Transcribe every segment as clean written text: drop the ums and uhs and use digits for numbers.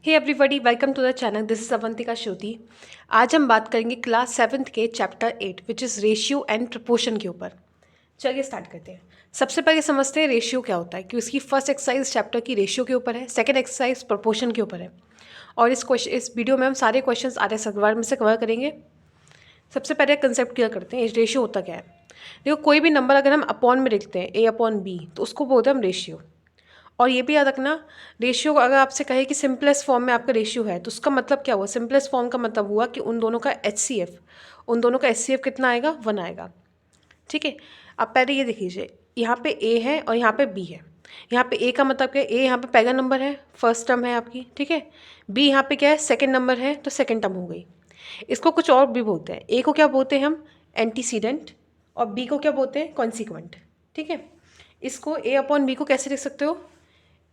Hey everybody, welcome to the channel. This is Avantika Shruti. आज हम बात करेंगे क्लास 7th के chapter 8 which is ratio and proportion के ऊपर। चलिए स्टार्ट करते हैं। सबसे पहले समझते हैं रेशियो क्या होता है, कि उसकी फर्स्ट एक्सरसाइज चैप्टर की रेशियो के ऊपर है, सेकंड एक्सरसाइज प्रपोर्शन के ऊपर है। और इस वीडियो में हम सारे क्वेश्चंस आधे सलवार में से कवर करेंगे। सबसे पहले कंसेप्ट क्लियर करते हैं, रेशियो होता क्या है। देखो, कोई भी नंबर अगर हम अपॉन में लिखते हैं A/B, तो उसको बोलते हैं हम रेशियो। और ये भी याद रखना, रेशियो अगर आपसे कहे कि सिंपलेस्ट फॉर्म में आपका रेशियो है, तो उसका मतलब क्या हुआ। सिंपलेस्ट फॉर्म का मतलब हुआ कि उन दोनों का HCF कितना आएगा, 1 आएगा। ठीक है। अब पहले ये देख लीजिए, यहाँ पे A है और यहाँ पे B है। यहाँ पे A का मतलब क्या है, A यहाँ पे पहला नंबर है, फर्स्ट टर्म है आपकी। ठीक है। B यहाँ पे क्या है, सेकेंड नंबर है, तो सेकेंड टर्म हो गई। इसको कुछ और भी बोलते हैं, A को क्या बोलते हैं हम, एंटीसीडेंट, और B को क्या बोलते हैं, कॉन्सिक्वेंट। ठीक है। इसको A/B को कैसे लिख सकते हो,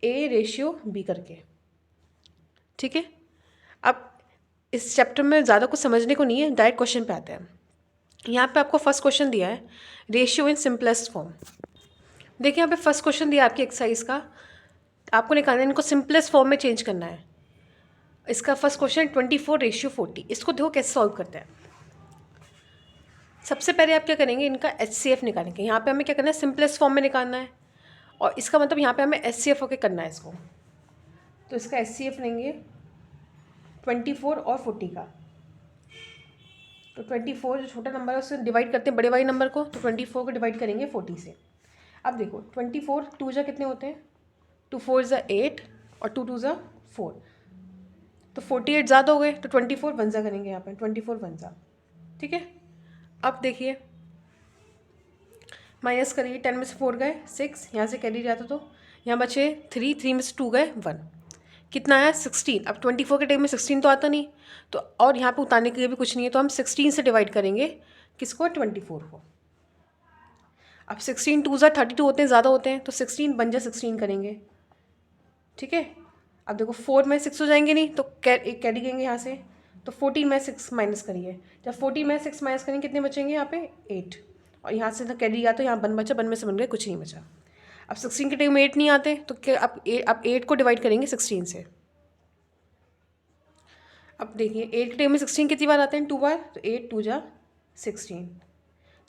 A/B करके। ठीक है। अब इस चैप्टर में ज़्यादा कुछ समझने को नहीं है, डायरेक्ट क्वेश्चन पे आते हैं। यहाँ पे आपको फर्स्ट क्वेश्चन दिया है, रेशियो इन सिंपलेस्ट फॉर्म। देखिए, यहाँ पे फर्स्ट क्वेश्चन दिया आपकी एक्सरसाइज का, आपको निकालना है, इनको सिंपलेस्ट फॉर्म में चेंज करना है। इसका फर्स्ट क्वेश्चन 24:40। इसको देखो कैसे सॉल्व करते हैं। सबसे पहले आप क्या करेंगे, इनका HCF निकालेंगे। यहाँ पे हमें क्या करना है, सिंपलेस्ट फॉर्म में निकालना है, और इसका मतलब यहाँ पे हमें HCF होके करना है इसको। तो इसका HCF लेंगे 24 और 40 का। तो 24 जो छोटा नंबर है उससे डिवाइड करते हैं बड़े वाले नंबर को, तो 24 को डिवाइड करेंगे 40 से। अब देखो, 24 2 जा कितने होते हैं, 2 4 जा 8 और 2 2 जा 4, तो 48 ज़्यादा हो गए, तो 24 1 जा करेंगे यहाँ पे, 24 1 जा। ठीक है। अब देखिए, माइनस करिए, 10 में से 4 गए 6, यहाँ से कैरी जाता तो यहाँ बचे 3 में से 2 गए 1, कितना आया 16। अब 24 के टाइम में 16 तो आता नहीं, तो और यहाँ पे उतारने के लिए भी कुछ नहीं है, तो हम 16 से डिवाइड करेंगे किसको, 24 को। अब 16 2 जा 32 होते हैं, ज़्यादा होते हैं, तो 16 बन जा 16 करेंगे। ठीक है। अब देखो 4 में 6 हो जाएंगे नहीं, तो एक कैरी करेंगे यहाँ से, तो 14 में 6 माइनस करिए। जब 14 में 6 माइनस करेंगे कितने बचेंगे यहाँ पे 8, और यहाँ से तो कैरी गया, तो यहाँ 1 बचा, 1 में से बन गए, कुछ नहीं बचा। अब 16 के टाइम में 8 नहीं आते, तो क्या अब 8 को डिवाइड करेंगे 16 से। अब देखिए, 8 के टाइम में 16 कितनी बार आते हैं, 2 बार, तो 8 2 जा 16,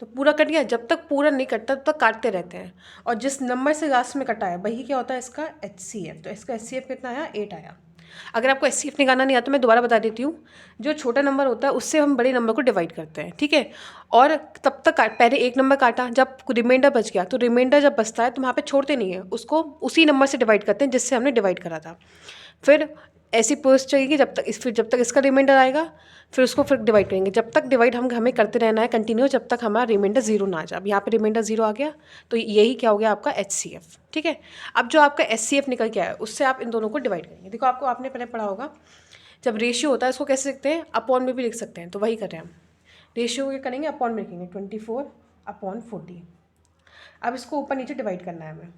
तो पूरा कट गया। जब तक पूरा नहीं कटता तब तक काटते रहते हैं, और जिस नंबर से लास्ट में कटा है वही क्या होता है, इसका HCF। तो इसका HCF कितना आया, 8 आया। अगर आपको HCF निकालना नहीं आता तो मैं दोबारा बता देती हूँ, जो छोटा नंबर होता है उससे हम बड़े नंबर को डिवाइड करते हैं। ठीक है। और तब तक पहले एक नंबर काटा, जब रिमाइंडर बच गया, तो रिमाइंडर जब बचता है तो वहाँ पे छोड़ते नहीं है, उसको उसी नंबर से डिवाइड करते हैं जिससे हमने डिवाइड करा था। फिर ऐसी प्रोसेस चलेगी जब तक इसका रिमाइंडर आएगा, फिर उसको फिर डिवाइड करेंगे। जब तक डिवाइड हमें करते रहना है कंटिन्यू, जब तक हमारा रिमाइंडर 0 ना आ जाए। अब यहाँ पे रिमाइंडर 0 आ गया, तो यही क्या हो गया, आपका HCF। ठीक है। अब जो आपका HCF निकल के आया, उससे आप इन दोनों को डिवाइड करेंगे। देखो, आपने पहले पढ़ा होगा, जब रेशियो होता है इसको कैसे लिखते हैं, अपॉन में भी लिख सकते हैं, तो वही कर रहे हैं हम। रेशियो क्या करेंगे, अपॉन में लिखेंगे 24/40। अब इसको ऊपर नीचे डिवाइड करना है हमें।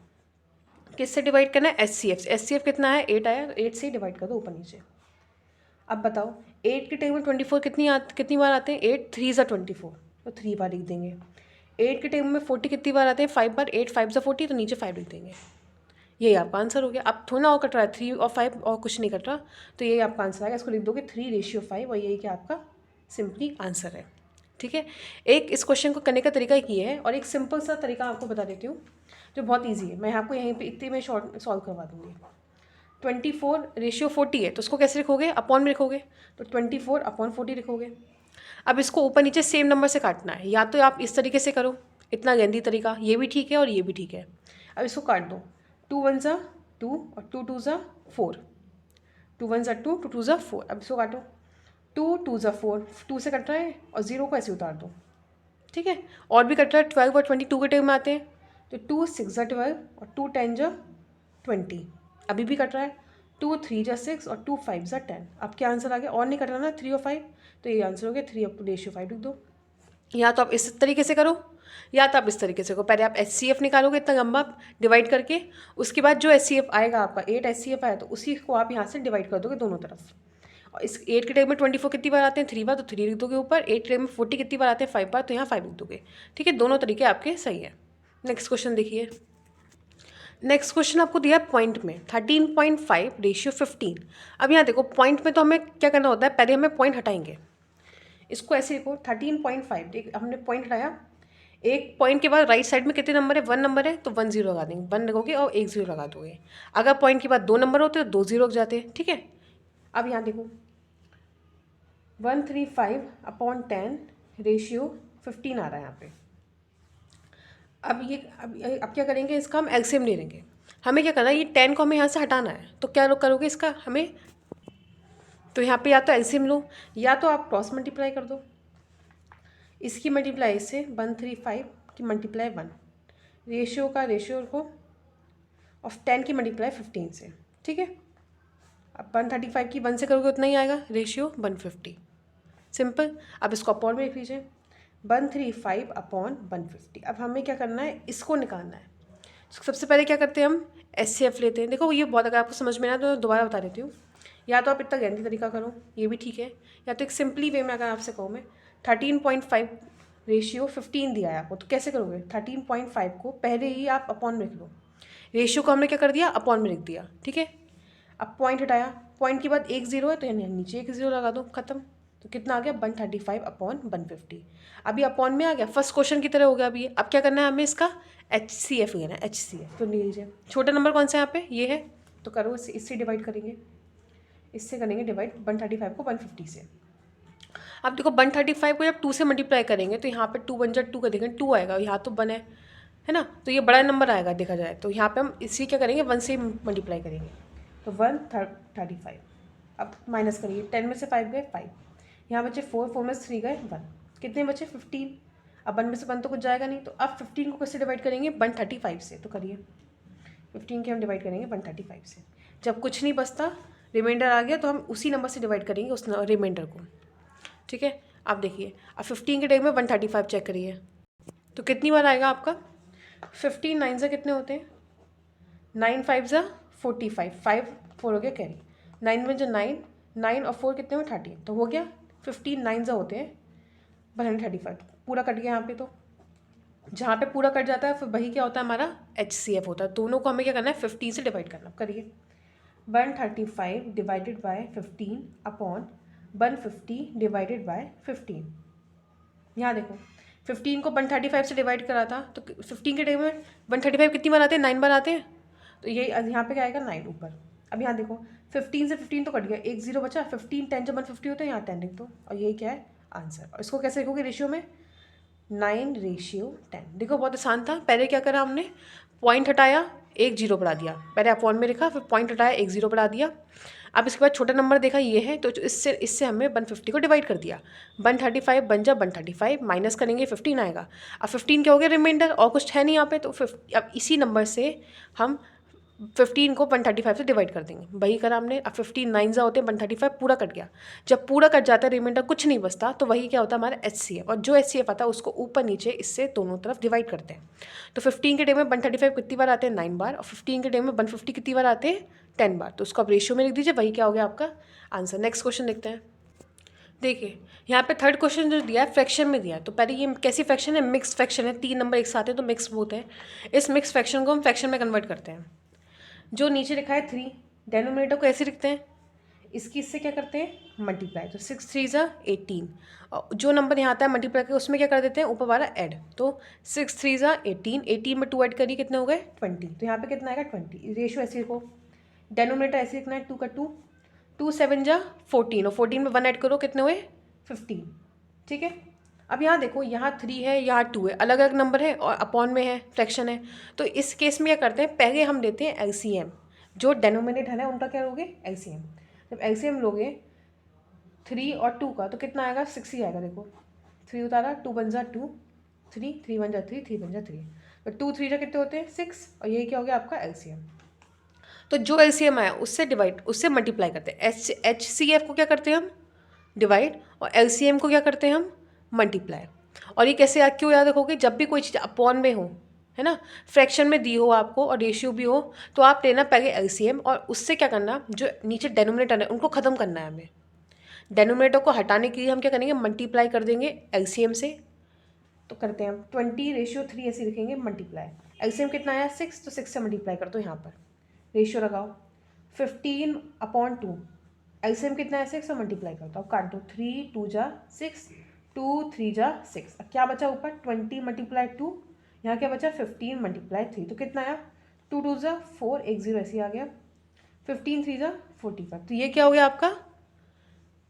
किससे डिवाइड करना है, HCF से। HCF कितना है, 8 आया, 8 से ही डिवाइड कर दो ऊपर नीचे। अब बताओ, 8 के टाइम में 24 कितनी बार आते हैं, 8 3 जा 24, तो 3 बार लिख देंगे। 8 के टाइम में 40 कितनी बार आते हैं, 5 बार, 8 5 जा 40, तो नीचे 5 लिख देंगे। यही आपका आंसर हो गया। अब थोड़ा और कट रहा है, 3 और 5 और कुछ नहीं कट रहा, तो यही आपका आंसर आएगा। इसको लिख दोगे 3:5, और यही क्या आपका सिंपली आंसर है। ठीक है। एक इस क्वेश्चन को करने का तरीका एक ये है, और एक सिंपल सा तरीका आपको बता देती हूँ जो बहुत ईजी है। मैं आपको यहीं पर इतने में शॉर्ट सॉल्व करवा दूँगी। 24:40 है, तो उसको कैसे लिखोगे, अपॉन में लिखोगे, तो 24/40 लिखोगे। अब इसको ऊपर नीचे सेम नंबर से काटना है, या तो आप इस तरीके से करो, इतना गंदी तरीका, ये भी ठीक है और ये भी ठीक है। अब इसको काट दो, 2 1 जा 2 और 2 2 जा 4, 2 1 जा 2, 2 2 जा 4। अब इसको काटो, 2 2 जा 4, 2 से कट रहा है, और 0 को ऐसे उतार दो। ठीक है। और भी कट रहा है, 12 और 22 के टाइम में आते हैं, तो 2 6 जा 12 और 2 10 जा 20। अभी भी कट रहा है, 2 3 जा 6 और 2 5 जा 10। अब क्या आंसर आ गया, और नहीं कट रहा ना 3 और 5, तो ये आंसर हो गया 3/5 लिख दो। या तो आप इस तरीके से करो, या तो आप इस तरीके से करो। पहले आप HCF निकालोगे इतना लंबा डिवाइड करके, उसके बाद जो HCF आएगा आपका 8 HCF आया, तो उसी को आप यहाँ से डिवाइड कर दोगे दोनों तरफ। और इस 8 के टाइम में 24 कितनी बार आते हैं, 3 बार, तो 3 लिख दोगे ऊपर। 8 के टाइम में 40 कितनी बार आते हैं, 5 बार, तो यहाँ 5 लिख दोगे। ठीक है। दोनों तरीके आपके सही है। नेक्स्ट क्वेश्चन देखिए, नेक्स्ट क्वेश्चन आपको दिया है पॉइंट में 13.5 रेशियो 15। अब यहाँ देखो पॉइंट में तो हमें क्या करना होता है, पहले हमें पॉइंट हटाएंगे। इसको ऐसे देखो 13.5 देख हमने पॉइंट हटाया, एक पॉइंट के बाद राइट साइड में कितने नंबर है, 1 नंबर है तो 1 0 लगा देंगे, 1 लगोगे और 1 0 लगा दोगे। अगर पॉइंट के बाद 2 नंबर होते तो 2 0 लग जाते हैं, ठीक है। अब यहाँ देखो 135/10 रेशियो 15 आ रहा है यहाँ पे। अब क्या करेंगे, इसका हम एलसीएम ले लेंगे। हमें क्या करना है, ये 10 को हमें यहाँ से हटाना है, तो क्या करोगे इसका हमें, तो यहाँ पे या तो एलसीएम लो या तो आप क्रॉस मल्टीप्लाई कर दो। इसकी मल्टीप्लाई इससे 135 की मल्टीप्लाई 1, रेशियो को ऑफ 10 की मल्टीप्लाई 15 से, ठीक है। अब 135 की 1 से करोगे उतना ही आएगा, रेशियो 150, सिंपल। अब इसको अपॉन में लिख लीजिए 135/150। अब हमें क्या करना है, इसको निकालना है। सबसे पहले क्या करते हैं, हम एचसीएफ लेते हैं। देखो ये बहुत, अगर आपको समझ में ना तो दोबारा बता देती हूँ। या तो आप इतना गैंती तरीका करो, ये भी ठीक है, या तो एक सिंपली वे में अगर आपसे कहूँ मैं 13.5 रेशियो 15 दिया है आपको, तो कैसे करोगे, 13.5 को पहले ही आप अपॉन में लिख लो, रेशियो को हमने क्या कर दिया, अपॉन में लिख दिया, ठीक है। अब पॉइंट हटाया, पॉइंट के बाद 1 0 है तो यानी नीचे 1 0 लगा दो, खत्म। तो कितना आ गया, 135/150। अभी अपॉन में आ गया, फर्स्ट क्वेश्चन की तरह हो गया अभी। अब क्या करना है, हमें इसका HCF लेना है, HCF। तो ले लीजिए, छोटा नंबर कौन सा है यहाँ पे, ये है, तो करो इससे डिवाइड करेंगे, इससे करेंगे डिवाइड 135 को 150 से। अब देखो 135 को जब 2 से मल्टीप्लाई करेंगे तो यहाँ पे 2 1 जा 2 का देखेंगे 2 आएगा, यहाँ तो 1 है ना, तो ये बड़ा नंबर आएगा देखा जाए तो। यहाँ पे हम इसी क्या करेंगे, 1 से मल्टीप्लाई करेंगे, तो 135। अब माइनस करिए, 10 में से 5 गए 5, यहाँ बचे 4 में से 3 गए 1, कितने बचे 15। अब 1 में से 1 तो कुछ जाएगा नहीं, तो अब 15 को कैसे डिवाइड करेंगे, 135 से। तो करिए 15 के हम डिवाइड करेंगे 135 से। जब कुछ नहीं बचता, रिमाइंडर आ गया, तो हम उसी नंबर से डिवाइड करेंगे उस रिमाइंडर को, ठीक है। आप देखिए, अब 15 के टाइम में 135 चेक करिए, तो कितनी बार आएगा आपका, 15 9 से कितने होते हैं, 9 5 जा 45, 5 4 हो गया कैरी, 9 में जो 9 9 और 4 कितने में 30, तो हो गया 15 9 जा होते हैं 135। पूरा कट गया यहाँ पे, तो जहाँ पे पूरा कट जाता है फिर वही क्या होता है, हमारा HCF होता है। दोनों को हमें क्या करना है, 15 से डिवाइड करना। करिए 135 डिवाइडेड बाय 15/150 डिवाइडेड बाय 15। यहाँ देखो 15 को 135 से डिवाइड करा था, तो 15 के टाइम में 135 कितनी बार आते हैं, 9 बार आते हैं, तो ये यहाँ पे क्या आएगा 9 ऊपर। अब यहाँ देखो 15 से 15 तो कट गया, 1 0 बचा, 15 10 जब 150 होते हैं, यहाँ 10 लिख दो, और यही क्या है आंसर। और इसको कैसे लिखोगे रेशियो में, 9:10। देखो बहुत आसान था। पहले क्या करा हमने, पॉइंट हटाया 1 0 बढ़ा दिया, पहले अपॉन में लिखा, फिर पॉइंट हटाया 1 0 बढ़ा दिया। अब इसके बाद छोटा नंबर देखा ये है, तो इससे हमें 150 को डिवाइड कर दिया, 135 बन जा 135, माइनस करेंगे 15 आएगा। अब 15 क्या हो गया रिमाइंडर, और कुछ है नहीं यहाँ पे, तो अब इसी नंबर से हम 15 को 135 से डिवाइड कर देंगे, वही करा हमने। अब 15 9 जा होते हैं 135, पूरा कट गया। जब पूरा कट जाता है, रिमाइंडर कुछ नहीं बचता, तो वही क्या होता है हमारा HCF। और जो HCF आता है उसको ऊपर नीचे इससे दोनों तरफ डिवाइड करते हैं। तो 15 के टाइम में 135 कितनी बार आते हैं, 9 बार, और 15 के टाइम में 150 कितनी बार आते हैं, 10 बार। तो उसको आप रेशियो में लिख दीजिए, वही क्या हो गया आपका आंसर। नेक्स्ट क्वेश्चन देखते हैं। देखिए यहाँ पे थर्ड क्वेश्चन जो दिया है फ्रैक्शन में दिया है। तो पहले ये कैसी फ्रैक्शन है, मिक्स फ्रैक्शन है, 3 नंबर एक साथ हैं तो मिक्स होते हैं। इस मिक्स फ्रैक्शन को हम फ्रैक्शन में कन्वर्ट करते हैं। जो नीचे लिखा है 3, डेनोमिनेटर को ऐसे लिखते हैं, इसकी इससे क्या करते हैं मल्टीप्लाई, तो 6 3 जा 18। और जो नंबर यहाँ आता है मल्टीप्लाई के, उसमें क्या कर देते हैं ऊपर वाला ऐड, तो 6 3 जा 18, 18 में 2 ऐड करिए, कितने हो गए 20। तो यहाँ पे कितना आएगा 20। रेशियो ऐसे लिखो, डेनोमिनेटर ऐसे लिखना है, 2 का 2, 2 7 जा 14, और 14 में 1 ऐड करो, कितने हुए 15, ठीक है। अब यहाँ देखो, यहाँ 3 है, यहाँ 2 है, अलग अलग नंबर है और अपॉन में है, फ्रैक्शन है। तो इस केस में क्या करते हैं, पहले हम लेते हैं LCM, जो डेनोमिनेटर है उनका क्या लोगे LCM। जब LCM लोगे 3 और 2 का, तो कितना आएगा 6 ही आएगा। देखो 3 उतारा, 2 बन जा 2, 3 3 बन जा 3, 3 बन जा 3, तो 2 3 जा कितने होते हैं 6, और यही क्या हो गया आपका LCM। तो जो LCM आया उससे मल्टीप्लाई करते हैं। HCF को क्या करते हैं हम डिवाइड, और LCM को क्या करते हैं हम मल्टीप्लाई। और ये कैसे क्यों याद रखोगे, जब भी कोई चीज़ अपॉन में हो, है ना, फ्रैक्शन में दी हो आपको और रेशियो भी हो, तो आप लेना पहले LCM, और उससे क्या करना, जो नीचे डेनोमिनेटर है उनको ख़त्म करना है हमें। डेनोमिनेटर को हटाने के लिए हम क्या करेंगे, मल्टीप्लाई कर देंगे LCM से। तो करते हैं हम 20/3 ऐसे लिखेंगे मल्टीप्लाई, एलसीएम कितना आया 6, तो 6 से मल्टीप्लाई कर दो यहाँ पर, रेशियो लगाओ 15/2, एलसीएम कितना है 6, तो मल्टीप्लाई कर दो, अब काट दो 3 2 जा 6, 2 3 जा 6, अब क्या बचा ऊपर 20 × 2, यहाँ क्या बचा 15 × 3, तो कितना आया 2 2 जा 4, 1 0 ऐसे आ गया, 15 3 जा 45, तो ये क्या हो गया आपका,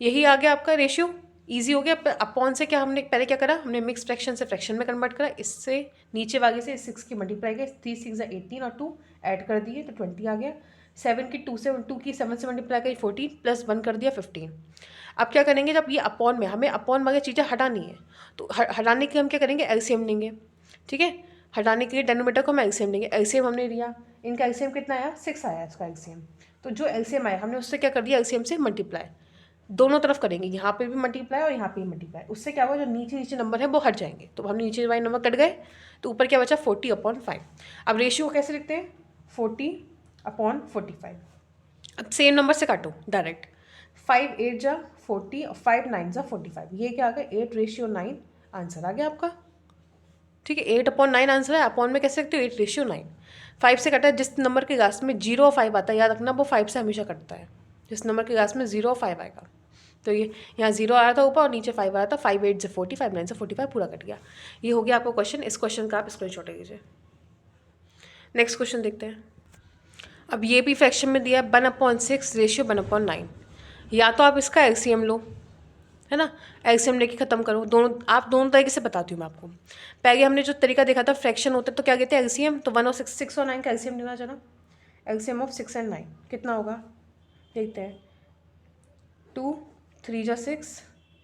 यही आ गया आपका रेशियो, इजी हो गया। अपॉन से क्या हमने पहले क्या करा, हमने मिक्स फ्रैक्शन से फ्रैक्शन में कन्वर्ट करा, इससे नीचे वाले से 6 की मल्टीप्लाई गई, 3 6 जा 18 और 2 ऐड कर दिए तो 20 आ गया, 7 की 2 की 7 से मल्टीप्लाई गई 14 प्लस 1 कर दिया 15। अब क्या करेंगे, जब ये अपॉन में हमें अपॉन वाली चीज़ें हटानी है तो हटाने के लिए हम क्या करेंगे, एलसीएम लेंगे, ठीक है। हटाने के लिए डेनोमीटर को हम एलसीएम लेंगे, एलसीएम हमने लिया, इनका एलसीएम कितना आया 6 आया इसका एलसीएम, तो जो एलसीएम आया हमने उससे क्या कर दिया एलसीएम से मल्टीप्लाई, दोनों तरफ करेंगे, यहाँ पे भी मल्टीप्लाई और यहाँ पे भी मल्टीप्लाई, उससे क्या होगा जो नीचे नीचे नंबर है वो हट जाएंगे, तो हमने नीचे वाले नंबर कट गए तो ऊपर क्या बचा 40/5। अब रेशियो कैसे लिखते हैं 40/45, अब सेम नंबर से काटो डायरेक्ट, 5 8 जा 40 और 5 9 जा 45, ये क्या आ गया 8:9 आंसर आ गया आपका, ठीक है। 8/9 आंसर है, अपॉन में कैसे लिखते हो 8:9, 5 से कटा है, जिस नंबर के लास्ट में 0 और 5 आता है याद रखना वो 5 से हमेशा कटता है, जिस नंबर के लास्ट में 0 और 5 आएगा, तो ये यहाँ 0 आया था ऊपर और नीचे 5 आया था, 5 8 से 40, 5 9 से 45 पूरा कट गया, ये हो गया आपका क्वेश्चन। इस क्वेश्चन का आप स्क्रीनशॉट लीजिए। नेक्स्ट क्वेश्चन देखते हैं। अब ये भी फ्रैक्शन में दिया 1/6 रेशियो 1/9, या तो आप इसका एलसीएम लो, है ना, एलसीएम लेके ख़त्म करो, दोनों तरीके से बताती हूँ मैं आपको। पहले हमने जो तरीका देखा था फ्रैक्शन होता है तो क्या कहते हैं एलसीएम, तो 1 और 6 और 9 का एलसीएम लेना चला, एलसीएम ऑफ 6 और 9 कितना होगा देखते हैं, 2 3 जा 6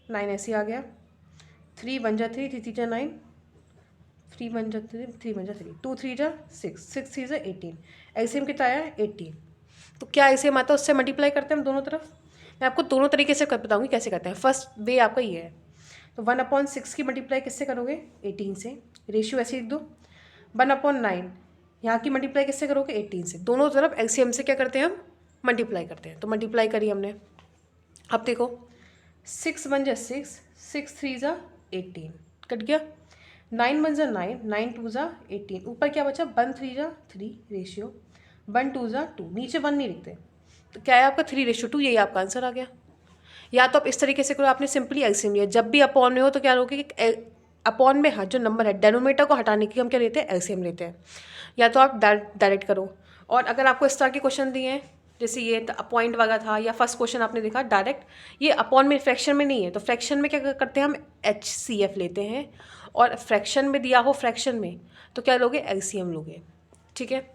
9 ऐसे आ गया, 3 1 जा 3 3 3 जा 9, 3 1 जा 3 3 1 जा 3, 2 3 जा 6 6 3 जा 18, एलसीएम कितना आया 18, तो क्या एलसीएम आता है उससे मल्टीप्लाई करते हैं हम दोनों तरफ, मैं आपको दोनों तरीके से बताऊंगी कैसे करते हैं। फर्स्ट वे आपका ये है, तो 1/6 की मल्टीप्लाई किससे करोगे 18 से, रेशियो ऐसे लिख दो, 1/9 यहाँ की मल्टीप्लाई किससे करोगे 18 से, दोनों तरफ एलसीएम से क्या करते हैं हम मल्टीप्लाई करते हैं, तो मल्टीप्लाई करी हमने। अब देखो 6 1 जा 6 6 3 जा 18 कट गया, 9 1 जा 9 9 2 जा 18, ऊपर क्या बचा 1 3 जा 3 रेशियो, 1 2 जा 2, नीचे 1 नहीं लिखते, तो क्या है आपका 3:2, यही आपका आंसर आ गया। या तो आप इस तरीके से करो, आपने सिंपली एलसीएम लिया, जब भी अपॉन में हो तो क्या लोगे कि अपॉन में हाँ जो नंबर है डेनोमीटर को हटाने की हम क्या लेते हैं एलसीएम लेते हैं, या तो आप डायरेक्ट करो। और अगर आपको इस तरह के क्वेश्चन दिए हैं जैसे ये पॉइंट वाला था या फर्स्ट क्वेश्चन आपने देखा डायरेक्ट, ये अपॉन में फ्रैक्शन में नहीं है, तो फ्रैक्शन में क्या करते हैं हम HCF लेते हैं, और फ्रैक्शन में दिया हो फ्रैक्शन में तो क्या लोगे एलसीएम लोगे, ठीक है।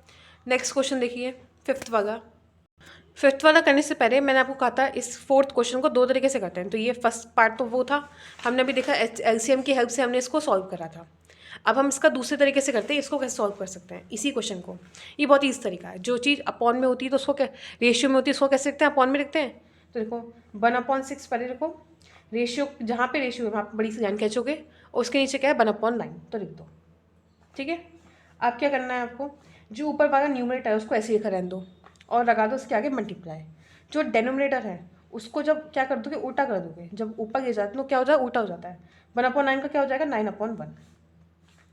नेक्स्ट क्वेश्चन देखिए फिफ्थ वाला करने से पहले मैंने आपको कहा था इस फोर्थ क्वेश्चन को दो तरीके से करते हैं, तो ये फर्स्ट पार्ट तो वो था, हमने अभी देखा एलसीएम की हेल्प से हमने इसको सॉल्व करा था। अब हम इसका दूसरे तरीके से करते हैं, इसको कैसे सॉल्व कर सकते हैं इसी क्वेश्चन को, ये बहुत ईजी तरीका है। जो चीज़ अपॉन में होती है तो उसको क्या रेशियो में होती है उसको कैसे लिखते हैं अपॉन में लिखते हैं, तो देखो 1/6 पहले लिखो, रेशियो जहाँ पे रेशियो है वहाँ पर बड़ी सी लाइन खींचोगे और उसके नीचे क्या है 1/9 तो लिख दो, ठीक है। अब क्या करना है आपको, जो ऊपर वाला न्यूमरेटर है उसको ऐसे लिखा रहने दो और लगा दो उसके आगे मल्टीप्लाई, जो डेनोमिनेटर है उसको जब क्या कर दोगे उल्टा कर दोगे, जब ऊपर गिर जाते तो क्या हो जाएगा उल्टा हो जाता है, 1/9 का क्या हो जाएगा 9/1,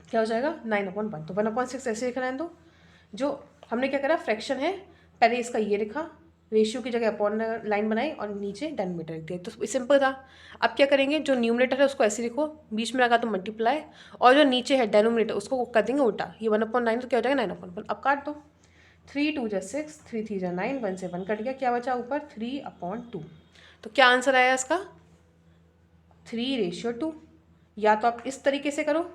क्या हो जाएगा 9/1, तो 1/6 ऐसे लिखा रहने दो। जो हमने क्या करा फ्रैक्शन है पहले इसका ये लिखा, रेशियो की जगह अपॉन लाइन बनाई और नीचे डेनोमिनेटर लिख दिया, तो सिंपल था। अब क्या करेंगे, जो न्यूमरेटर है उसको ऐसे लिखो, बीच में लगा तो मल्टीप्लाई, और जो नीचे है डेनोमिनेटर उसको कर देंगे उल्टा, ये 1/9 तो क्या हो जाएगा 9/1। अब काट दो, 3 2 जा 6 3 3 जा 9, 1 से 1 कट गया, क्या बचा ऊपर 3/2, तो क्या आंसर आया इसका 3:2। या तो आप इस तरीके से करो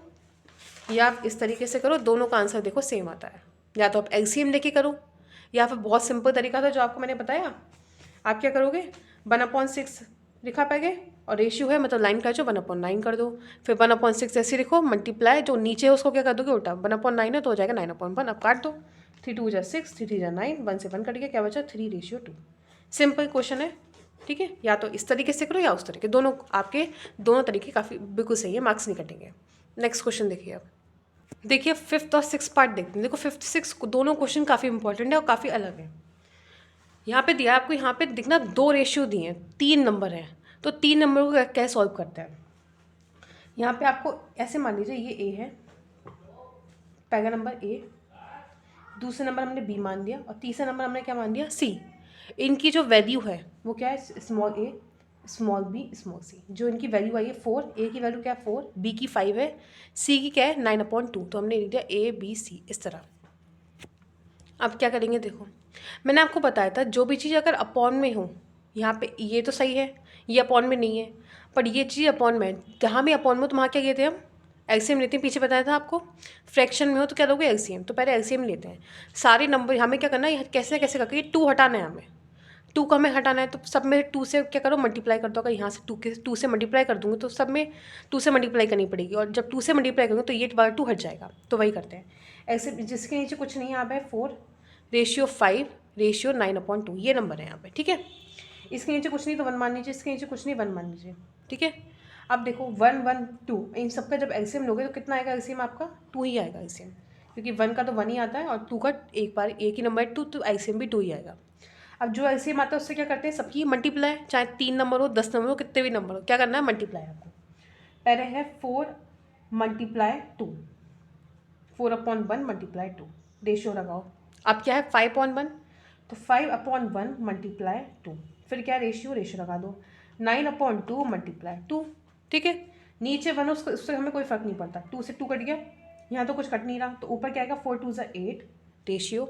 या आप इस तरीके से करो, दोनों का आंसर देखो सेम आता है, या तो आप एलसीएम लेके करो या फिर बहुत सिंपल तरीका था जो आपको मैंने बताया, आप क्या करोगे 1/6 लिखा पहले और रेशियो है मतलब लाइन का जो 1/9 कर दो, फिर 1/6 ऐसे लिखो मल्टीप्लाई, जो नीचे है उसको क्या कर दोगे उल्टा, 1/9 है तो हो जाएगा 9/1। अब काट दो, 3 2 जा 6 3 3 जा 9, 1 से 1 कट गया, क्या बचा 3:2। सिंपल क्वेश्चन है, ठीक है। या तो इस तरीके से करो या उस तरीके, दोनों आपके दोनों तरीके काफ़ी बिल्कुल सही है, मार्क्स नहीं कटेंगे। नेक्स्ट क्वेश्चन देखिए, अब देखिए फिफ्थ और सिक्स पार्ट देखते हैं। देखो 5th 6 दोनों क्वेश्चन काफ़ी इंपॉर्टेंट है और काफ़ी अलग है। यहाँ पे दिया आपको, यहाँ पे दिखना 2 रेशियो दिए हैं, 3 नंबर हैं, तो 3 नंबर को कैसे सॉल्व करते हैं। यहाँ पे आपको ऐसे मान लीजिए ये ए है, पहला नंबर ए, दूसरे नंबर हमने बी मान दिया, और तीसरा नंबर हमने क्या मान दिया, सी। इनकी जो वैल्यू है वो क्या है, स्मॉल ए स्मॉल बी स्मॉल सी। जो इनकी वैल्यू आई है 4, ए की वैल्यू क्या है 4, बी की 5 है, सी की क्या है 9/2। तो हमने लिख दिया ए बी सी इस तरह। अब क्या करेंगे, देखो मैंने आपको बताया था जो भी चीज़ अगर अपॉन में हो, यहाँ पे ये तो सही है, ये अपॉन में नहीं है, पर ये चीज़ अपॉन में है, जहाँ भी अपॉन में हो तो वहाँ क्या कहते हैं हम, एलसीएम लेते हैं। पीछे बताया था आपको, फ्रैक्शन में हो तो क्या लोगे, एलसीएम। तो पहले एलसीएम लेते हैं सारे नंबर। हमें क्या करना है, कैसे ना कैसे करके 2 हटाना है हमें, 2 को हमें हटाना है। तो सब में 2 से क्या करो, मल्टीप्लाई कर दो। अगर यहाँ से 2 से मल्टीप्लाई कर दूँगी तो सब में 2 से मल्टीप्लाई करनी पड़ेगी, और जब 2 से मल्टीप्लाई करूँगी तो ये वाला 2 हट जाएगा। तो वही करते हैं ऐसे, जिसके नीचे कुछ नहीं है यहाँ पे 4/5 रेशियो 9/2 ये नंबर है यहाँ पे, ठीक है। इसके नीचे कुछ नहीं तो 1 मान लीजिए, इसके नीचे कुछ नहीं 1 मान लीजिए, ठीक है। अब देखो 1 1 2 इन सबका जब एलसीएम लोगे तो कितना आएगा एलसीएम आपका, 2 ही आएगा एलसीएम, क्योंकि 1 का तो 1 ही आता है और 2 का एक बार एक ही नंबर है 2, तो एलसीएम भी 2 ही आएगा। अब जो एलसीएम आता है उससे क्या करते हैं, सबकी मल्टीप्लाई, चाहे 3 नंबर हो 10 नंबर हो कितने भी नंबर हो, क्या करना है मल्टीप्लाई आपको। पहले है 4 × 2, 4/1 × 2 रेशियो लगाओ। अब क्या है 5/1, तो 5/1 × 2, फिर क्या रेशियो लगा दो 9/2 × 2, ठीक है। नीचे 1 उससे हमें कोई फर्क नहीं पड़ता, 2 से 2 कट गया, यहाँ तो कुछ कट नहीं रहा, तो ऊपर क्या आएगा 4 2 8 रेशियो,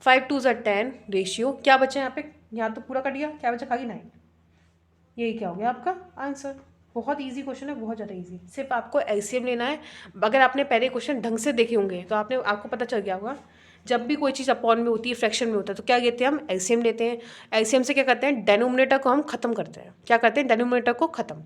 5 2 10 रेशियो, क्या बचा यहाँ पे, यहाँ तो पूरा कट गया, क्या बचा खाली 9। यही क्या हो गया आपका आंसर। बहुत इजी क्वेश्चन है, बहुत ज़्यादा इजी। सिर्फ आपको एलसीएम लेना है। अगर आपने पहले क्वेश्चन ढंग से देखे होंगे तो आपको पता चल गया होगा, जब भी कोई चीज़ अपॉन में होती है, फ्रैक्शन में होता है, तो क्या लेते हैं हम, एलसीएम लेते हैं। एलसीएम से क्या करते हैं, डेनोमिनेटर को हम खत्म करते हैं। क्या करते हैं, डेनोमिनेटर को खत्म।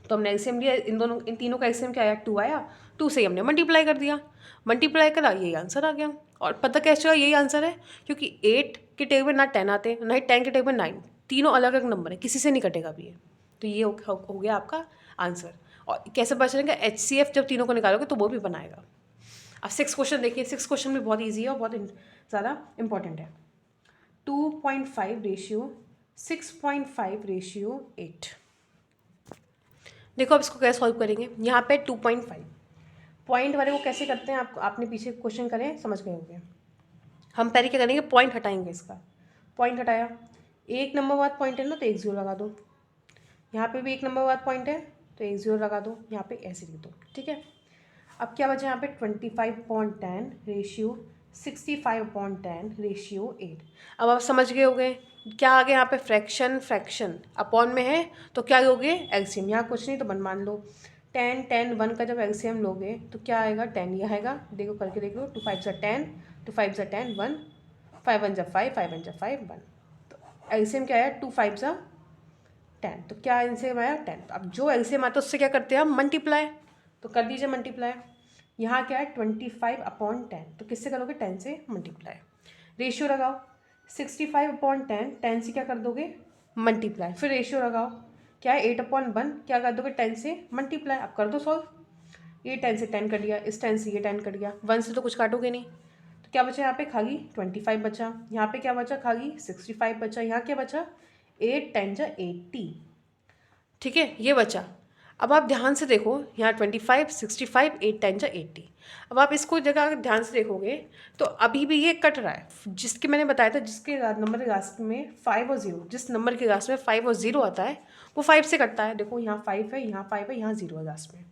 तो हमने एलसीएम लिया, इन तीनों का एलसीएम क्या आया, 2 आया, 2 से ही हमने मल्टीप्लाई कर दिया, मल्टीप्लाई करा, यही आंसर आ गया। और पता कैसे चला यही आंसर है, क्योंकि 8 के टेबल में ना 10 आते, ना ही 10 के टेबल में 9, तीनों अलग अलग नंबर है, किसी से नहीं कटेगा भी ये। तो ये हो गया आपका आंसर। और कैसे पता चलेगा, HCF जब तीनों को निकालोगे तो वो भी बनाएगा। अब 6 क्वेश्चन देखिए, 6 क्वेश्चन भी बहुत ईजी है और बहुत ज़्यादा इंपॉर्टेंट है। 2.5 रेशियो 6.5/8। देखो अब इसको कैसे सॉल्व करेंगे। यहाँ पे 2.5 पॉइंट वाले को कैसे करते हैं, आपने पीछे क्वेश्चन करें समझ गए होंगे। हम पहले क्या करेंगे, पॉइंट हटाएंगे। इसका पॉइंट हटाया, एक नंबर बाद पॉइंट है ना, तो 1 0 लगा दो। यहाँ पे भी एक नंबर बाद पॉइंट है तो 1 0 लगा दो, यहाँ पे ऐसे लिख दो, ठीक है। अब क्या बचा यहाँ पे 25/10 रेशियो 65/10 रेशियो 8। अब आप समझ गए होंगे क्या आ गया यहाँ पे, फ्रैक्शन अपॉन में है तो क्या लोगे, एलसीएम। यहाँ कुछ नहीं तो 1 मान लो। 10 10 1 का जब एलसीएम लोगे तो क्या आएगा, 10 ही आएगा। देखो करके देख लो, 2 5 10, 2 5 10 1, 5 1 5, 5 1 5 1। तो एलसीएम क्या आया, 2 5 10, तो क्या एलसीएम आया 10। अब जो एलसीएम आता है उससे क्या करते हैं हम, मल्टीप्लाई। तो कर दीजिए मल्टीप्लाई। यहाँ क्या है 25/10, तो किससे करोगे, 10 से मल्टीप्लाई। रेशियो लगाओ 65/10, 10 से क्या कर दोगे मल्टीप्लाई, फिर रेशियो लगाओ क्या है 8/1, क्या कर दोगे 10 से मल्टीप्लाई। अब कर दो सॉल्व। ये 10 से 10 कट गया, इस 10 से ये 10 कट गया, 1 से तो कुछ काटोगे नहीं, तो क्या बचा यहाँ पे खाली 25 बचा। यहाँ पे क्या बचा, खाली 65 बचा। यहाँ क्या बचा, 8 10 80, ठीक है, ये बचा। अब आप ध्यान से देखो, यहाँ 25 65 8 10 80। अब आप इसको जगह अगर ध्यान से देखोगे तो अभी भी ये कट रहा है। जिसके मैंने बताया था, जिसके नंबर के लास्ट में 5 और 0, जिस नंबर के लास्ट में 5 और 0 आता है वो 5 से कटता है। देखो यहाँ 5 है, यहाँ 5 है, यहाँ 0 है लास्ट में,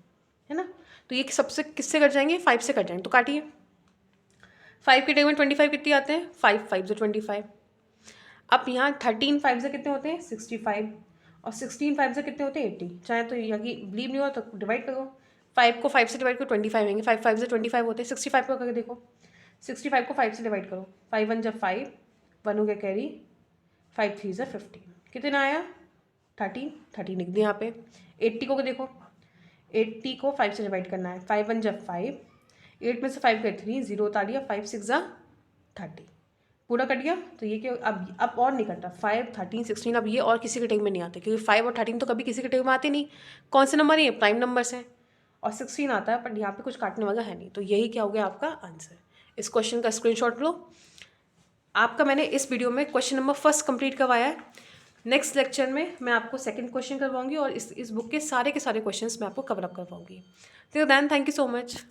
है ना। तो ये सबसे किससे कट जाएंगे, 5 से कट जाएंगे। तो काटिए, 5 के टेबल में 25 कितने आते हैं, 5 5 से 25। अब यहाँ 13 5 से कितने होते हैं, 65, और 16 5 से कितने होते हैं, 80। चाहे तो यही बिलीव नहीं हो तो डिवाइड करो, 5 को 5 से डिवाइड करो 25 आएंगे, 5 5 से 25 होते हैं। 65 को करके देखो, 65 को 5 से डिवाइड करो, 5 1 जब 5, 1 हो गया कैरी, 5 3 से 15, कितना आया 13 लिख दिया यहाँ पे। 80 को देखो, 80 को 5 से डिवाइड करना है, 5 1 जब 5, 8 में से 5 गए 3, 0 उतार दिया, 5 6 30, पूरा कट गया। तो ये क्या, अब और नहीं कटा, 5 13 16, अब ये और किसी के टेबल में नहीं आते, क्योंकि 5 और 13 तो कभी किसी के टेबल में आते नहीं। कौन से नंबर है ये, प्राइम नंबर्स हैं। और 16 आता है पर यहाँ पे कुछ काटने वाला है नहीं। तो यही क्या हो गया आपका आंसर। इस क्वेश्चन का स्क्रीनशॉट लो। आपका मैंने इस वीडियो में क्वेश्चन नंबर 1 कंप्लीट करवाया है। नेक्स्ट लेक्चर में मैं आपको सेकंड क्वेश्चन करवाऊंगी और इस बुक के सारे क्वेश्चंस मैं आपको कवर अप करवाऊंगी। तो then thank you so much.